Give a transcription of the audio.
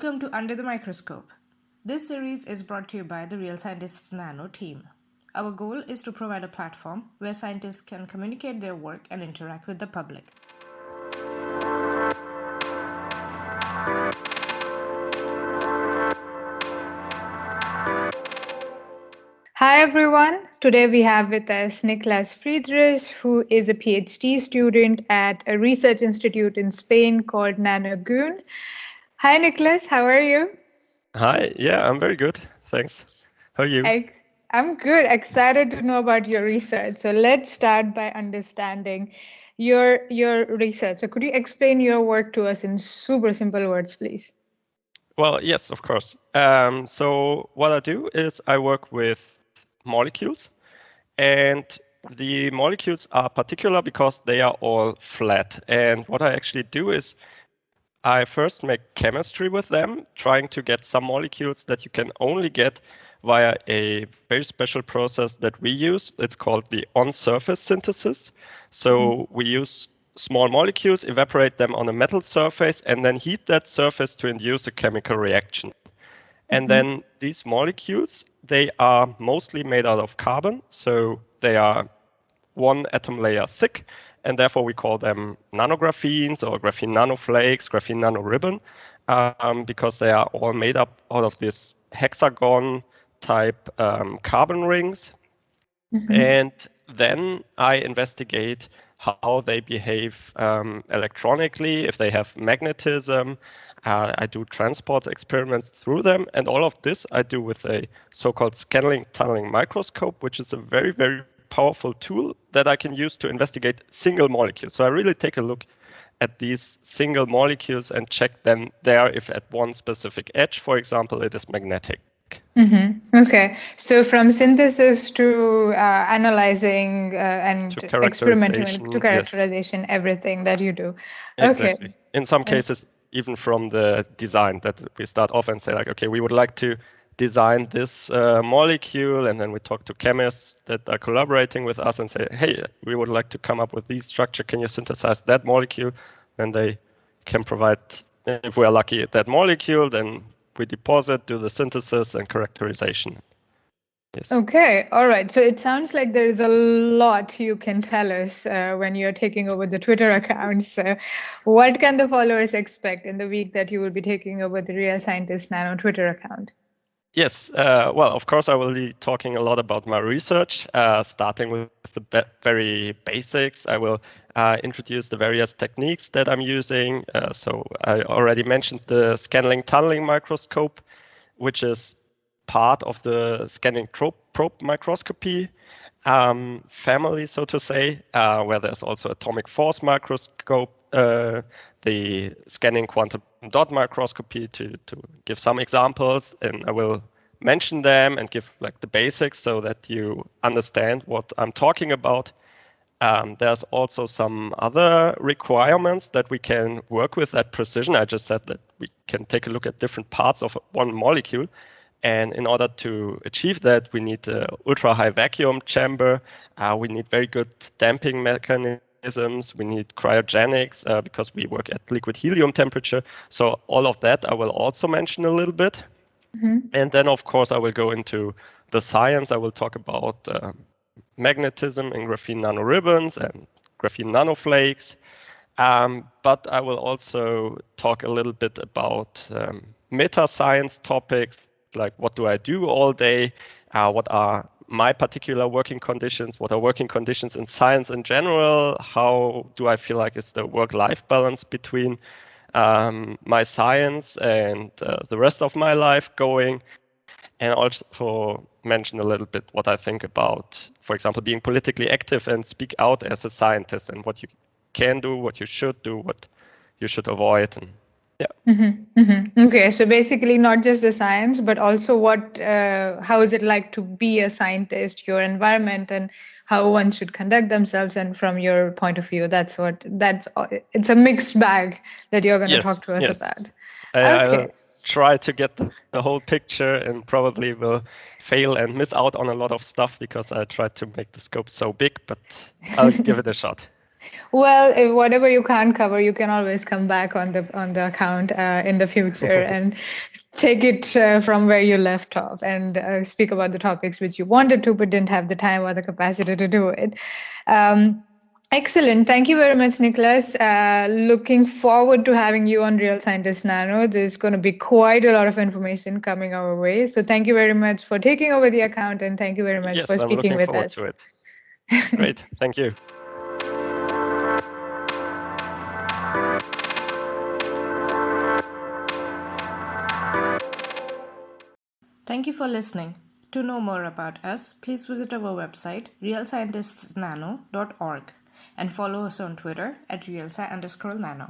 Welcome to Under the Microscope. This series is brought to you by the Real Scientists Nano team. Our goal is to provide a platform where scientists can communicate their work and interact with the public. Hi everyone. Today we have with us Niklas Friedrich, who is a PhD student at a research institute in Spain called Nanographene. Hi Niklas, how are you? Hi, yeah, I'm very good. Thanks. How are you? I'm good, excited to know about your research. So let's start by understanding your research. So could you explain your work to us in super simple words, please? Well, yes, of course. So what I do is I work with molecules, and the molecules are particular because they are all flat. And what I actually do is I first make chemistry with them, trying to get some molecules that you can only get via a very special process that we use. It's called the on-surface synthesis. So we use small molecules, evaporate them on a metal surface, and then heat that surface to induce a chemical reaction. And then these molecules, they are mostly made out of carbon. So they are one atom layer thick, and therefore we call them nanographenes or graphene nanoflakes, graphene nanoribbon, because they are all made up out of this hexagon type carbon rings. And then I investigate how they behave electronically, if they have magnetism. I do transport experiments through them, and all of this I do with a so-called scanning tunneling microscope, which is a very, very powerful tool that I can use to investigate single molecules. So I really take a look at these single molecules and check them there if at one specific edge, for example, it is magnetic. Okay, so from synthesis to analyzing and To experimenting to characterization, yes, characterization, everything that you do. Okay. exactly. In some And- cases, even from the design, that we start off and say like, okay, we would like to design this molecule, and then we talk to chemists that are collaborating with us and say, hey, we would like to come up with this structure. Can you synthesize that molecule? Then they can provide, if we are lucky, that molecule, then we deposit, do the synthesis and characterization. Yes. Okay, all right. So it sounds like there is a lot you can tell us when you're taking over the Twitter account. So what can the followers expect in the week that you will be taking over the Real Scientist Nano Twitter account? Yes, well, of course, I will be talking a lot about my research, starting with the very basics. I will introduce the various techniques that I'm using. So I already mentioned the scanning tunneling microscope, which is part of the scanning probe microscopy family, so to say, where there's also atomic force microscope, the scanning quantum dot microscopy, to give some examples, and I will mention them and give like the basics so that you understand what I'm talking about. There's also some other requirements that we can work with at precision. I just said that we can take a look at different parts of one molecule. And in order to achieve that, we need an ultra high vacuum chamber. We need very good damping mechanisms. We need cryogenics because we work at liquid helium temperature. So all of that I will also mention a little bit. And then, of course, I will go into the science. I will talk about magnetism in graphene nanoribbons and graphene nanoflakes. But I will also talk a little bit about meta science topics, like what do I do all day? What are my particular working conditions? What are working conditions in science in general? How do I feel like it's the work-life balance between my science and the rest of my life going? And also mention a little bit what I think about, for example, being politically active and speak out as a scientist, and what you can do, what you should do, what you should avoid, and yeah. Okay, so basically not just the science, but also how is it like to be a scientist, your environment, and how one should conduct themselves. And from your point of view, it's a mixed bag that you're going to talk to us about. I'll try to get the whole picture, and probably will fail and miss out on a lot of stuff because I tried to make the scope so big, but I'll give it a shot. Well, if whatever you can't cover, you can always come back on the account in the future and take it from where you left off and speak about the topics which you wanted to but didn't have the time or the capacity to do it. Um, Excellent. Thank you very much, Niklas. Looking forward to having you on Real Scientist Nano. There's going to be quite a lot of information coming our way. So thank you very much for taking over the account and thank you very much for Yes, I'm speaking looking with forward us. to it. Great. Thank you. Thank you for listening. To know more about us, please visit our website realscientistsnano.org and follow us on Twitter at realsci_nano.